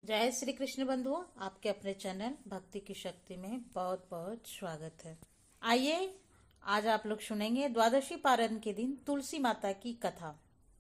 जय श्री कृष्ण बंधुओं, आपके अपने चैनल भक्ति की शक्ति में बहुत बहुत स्वागत है। आइए आज आप लोग सुनेंगे द्वादशी पारण के दिन तुलसी माता की कथा।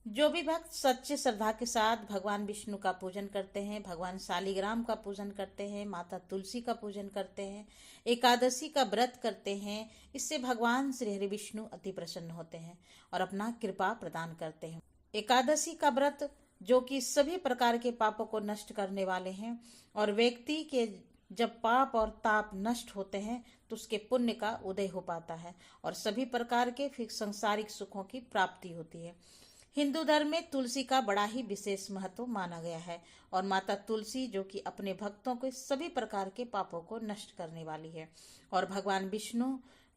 जो भी भक्त सच्चे श्रद्धा के साथ भगवान विष्णु का पूजन करते हैं, भगवान शालिग्राम का पूजन करते हैं, माता तुलसी का पूजन करते हैं, एकादशी का व्रत करते हैं, इससे भगवान श्री हरि विष्णु अति प्रसन्न होते हैं और अपना कृपा प्रदान करते हैं। एकादशी का व्रत जो कि सभी प्रकार के पापों को नष्ट करने वाले हैं और व्यक्ति के जब पाप और ताप नष्ट होते हैं तो उसके पुण्य का उदय हो पाता है और सभी प्रकार के फिर सांसारिक सुखों की प्राप्ति होती है। हिंदू धर्म में तुलसी का बड़ा ही विशेष महत्व माना गया है और माता तुलसी जो कि अपने भक्तों के सभी प्रकार के पापों को नष्ट करने वाली है और भगवान विष्णु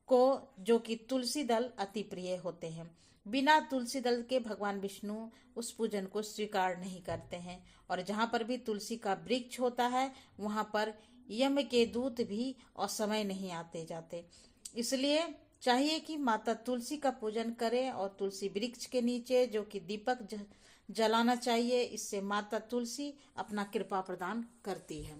को जो कि तुलसी दल अति प्रिय होते हैं। बिना तुलसी दल के भगवान विष्णु उस पूजन को स्वीकार नहीं करते हैं और जहाँ पर भी तुलसी का वृक्ष होता है वहाँ पर यम के दूत भी असमय नहीं आते जाते। इसलिए चाहिए कि माता तुलसी का पूजन करें और तुलसी वृक्ष के नीचे जो कि दीपक जलाना चाहिए। इससे माता तुलसी अपना कृपा प्रदान करती है।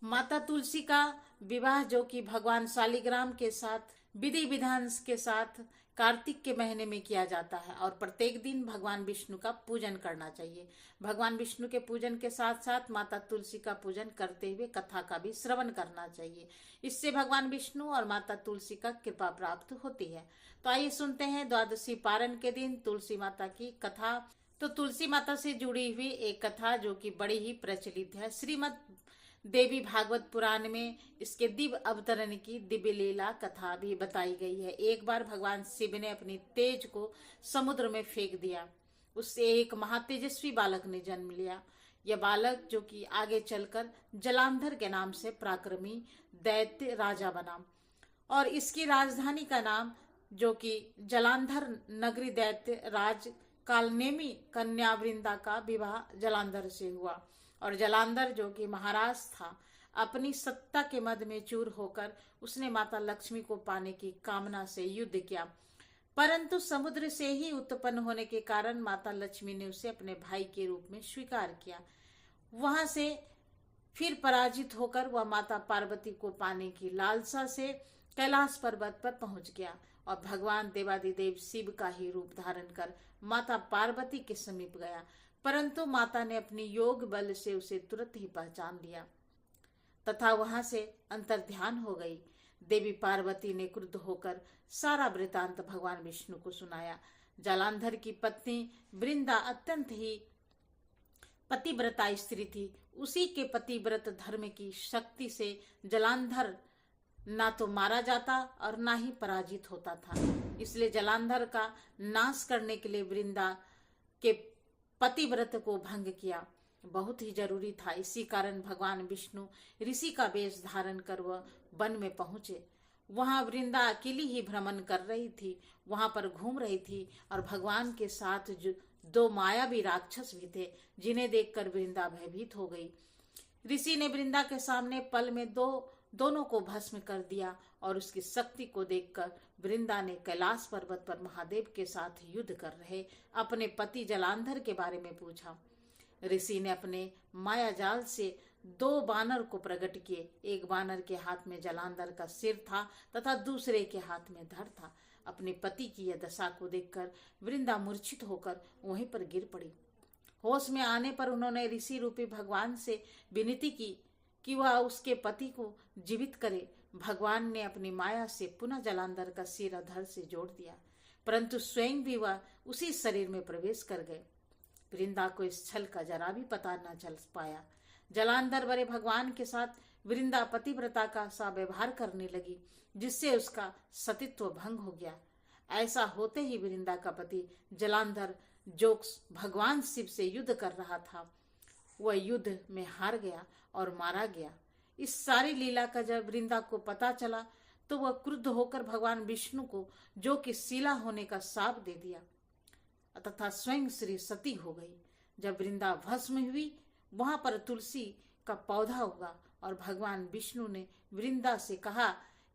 माता तुलसी का विवाह जो कि भगवान शालिग्राम के साथ विधि विधान के साथ कार्तिक के महीने में किया जाता है और प्रत्येक दिन भगवान विष्णु का पूजन करना चाहिए। भगवान विष्णु के पूजन के साथ साथ माता तुलसी का पूजन करते हुए कथा का भी श्रवण करना चाहिए। इससे भगवान विष्णु और माता तुलसी का कृपा प्राप्त होती है। तो आइए सुनते हैं द्वादशी पारण के दिन तुलसी माता की कथा। तो तुलसी माता से जुड़ी हुई एक कथा जो कि बड़ी ही प्रचलित है। श्रीमद् देवी भागवत पुराण में इसके दिव्य अवतरण की दिव्य लीला कथा भी बताई गई है। एक बार भगवान शिव ने अपनी तेज को समुद्र में फेंक दिया। उससे एक महातेजस्वी बालक ने जन्म लिया। यह बालक जो कि आगे चलकर जलांधर के नाम से पराक्रमी दैत्य राजा बना और इसकी राजधानी का नाम जो कि जलांधर नगरी दैत्य राज कालनेमी कन्या वृंदा का विवाह जलांधर से हुआ और जलांधर जो कि महाराज था अपनी सत्ता के मद में चूर होकर उसने माता लक्ष्मी को पाने की कामना से युद्ध किया, परंतु समुद्र से ही उत्पन्न होने के कारण माता लक्ष्मी ने उसे अपने भाई के रूप में स्वीकार किया। वहां से फिर पराजित होकर वह माता पार्वती को पाने की लालसा से कैलाश पर्वत पर पहुंच गया और भगवान देवादिदेव शिव का ही रूप धारण कर माता पार्वती के समीप गया, परंतु माता ने अपनी योग बल से उसे तुरंत ही पहचान लिया तथा वहां से अंतर्ध्यान हो गई। देवी पार्वती ने क्रुद्ध होकर सारा वृतांत भगवान विष्णु को सुनाया। जलांधर की पत्नी वृंदा अत्यंत ही पतिव्रता स्त्री थी। उसी के पतिव्रत धर्म की शक्ति से जलांधर ना तो मारा जाता और ना ही पराजित होता था। इसलिए जलांधर का नाश करने के लिए वृंदा के पतिव्रत को भंग किया बहुत ही जरूरी था। इसी कारण भगवान विष्णु ऋषि का वेश धारण कर वह वन में पहुंचे। वहां वृंदा अकेली ही भ्रमण कर रही थी, वहां पर घूम रही थी और भगवान के साथ जो दो मायावी राक्षस भी थे जिन्हें देखकर वृंदा भयभीत हो गई। ऋषि ने वृंदा के सामने पल में दोनों को भस्म कर दिया और उसकी शक्ति को देखकर वृंदा ने कैलाश पर्वत पर महादेव के साथ युद्ध कर रहे अपने पति जलांधर के बारे में पूछा। ऋषि ने अपने माया जाल से दो बानर को प्रकट किए। एक बानर के हाथ में जलांधर का सिर था तथा दूसरे के हाथ में धड़ था। अपने पति की यह दशा को देखकर वृंदा मूर्छित होकर वहीं पर गिर पड़ी। होश में आने पर उन्होंने ऋषि रूपी भगवान से विनती की कि वह उसके पति को जीवित करे। भगवान ने अपनी माया से पुनः जलांधर का सिर धड़ से जोड़ दिया, परंतु स्वयं भी वह उसी शरीर में प्रवेश कर गए। वृंदा को इस छल का जरा भी पता न चल पाया। जलांधर बड़े भगवान के साथ वृंदा पतिव्रता का सा व्यवहार करने लगी, जिससे उसका सतीत्व भंग हो गया। ऐसा होते ही वृंदा का पति जलांधर जो भगवान शिव से युद्ध कर रहा था वह युद्ध में हार गया और मारा गया। इस सारी लीला का जब वृंदा को पता चला तो वह क्रुद्ध होकर भगवान विष्णु को जो कि शिला होने का शाप दे दिया तथा स्वयं श्री सती हो गई। जब वृंदा भस्म हुई वहां पर तुलसी का पौधा उगा और भगवान विष्णु ने वृंदा से कहा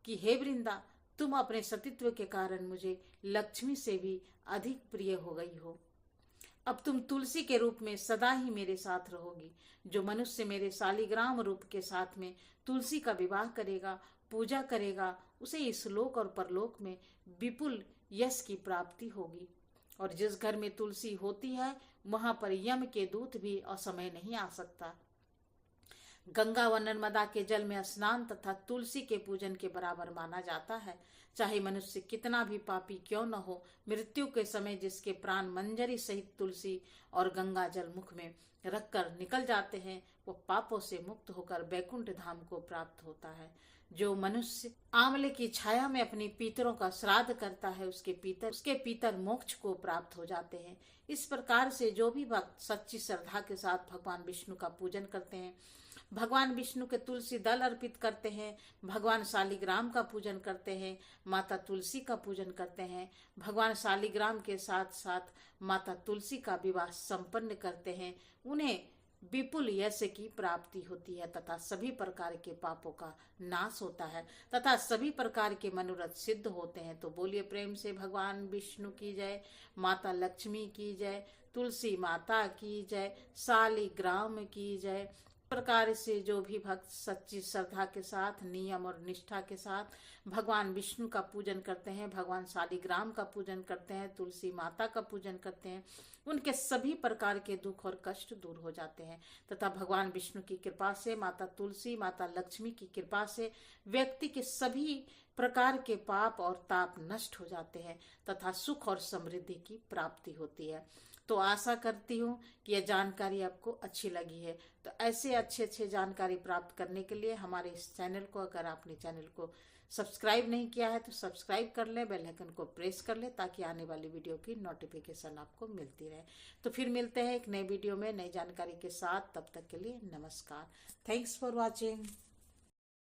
कि हे वृंदा, तुम अपने सतीत्व के कारण मुझे लक्ष्मी से भी अधिक प्रिय हो गई हो। अब तुम तुलसी के रूप में सदा ही मेरे साथ रहोगी। जो मनुष्य मेरे शालिग्राम रूप के साथ में तुलसी का विवाह करेगा, पूजा करेगा, उसे इस लोक और परलोक में विपुल यश की प्राप्ति होगी। और जिस घर में तुलसी होती है वहां पर यम के दूत भी असमय नहीं आ सकता। गंगा व नर्मदा के जल में स्नान तथा तुलसी के पूजन के बराबर माना जाता है। चाहे मनुष्य कितना भी पापी क्यों न हो, मृत्यु के समय जिसके प्राण मंजरी सहित तुलसी और गंगा जल मुख में रखकर निकल जाते हैं, वो पापों से मुक्त होकर बैकुंठ धाम को प्राप्त होता है। जो मनुष्य आंवले की छाया में अपनी पीतरों का श्राद्ध करता है, उसके पीतर मोक्ष को प्राप्त हो जाते हैं। इस प्रकार से जो भी भक्त सच्ची श्रद्धा के साथ भगवान विष्णु का पूजन करते हैं, भगवान विष्णु के तुलसी दल अर्पित करते हैं, भगवान शालिग्राम का पूजन करते हैं, माता तुलसी का पूजन करते हैं, भगवान शालिग्राम के साथ साथ माता तुलसी का विवाह संपन्न करते हैं, उन्हें विपुल यश की प्राप्ति होती है तथा सभी प्रकार के पापों का नाश होता है तथा सभी प्रकार के मनोरथ सिद्ध होते हैं। तो बोलिए प्रेम से भगवान विष्णु की जय, माता लक्ष्मी की जय, तुलसी माता की जय, शालिग्राम की जय। प्रकार से जो भी भक्त सच्ची श्रद्धा के साथ, नियम और निष्ठा के साथ भगवान विष्णु का पूजन करते हैं, भगवान शालिग्राम का पूजन करते हैं, तुलसी माता का पूजन करते हैं, उनके सभी प्रकार के दुख और कष्ट दूर हो जाते हैं तथा भगवान विष्णु की कृपा से, माता तुलसी, माता लक्ष्मी की कृपा से व्यक्ति के सभी प्रकार के पाप और ताप नष्ट हो जाते हैं तथा सुख और समृद्धि की प्राप्ति होती है। तो आशा करती हूँ कि यह जानकारी आपको अच्छी लगी है। तो ऐसे अच्छे जानकारी प्राप्त करने के लिए हमारे इस चैनल को, अगर आपने चैनल को सब्सक्राइब नहीं किया है तो सब्सक्राइब कर ले, बेल आइकन को प्रेस कर ले ताकि आने वाली वीडियो की नोटिफिकेशन आपको मिलती रहे। तो फिर मिलते हैं एक नए वीडियो में नई जानकारी के साथ। तब तक के लिए नमस्कार। Thanks for watching.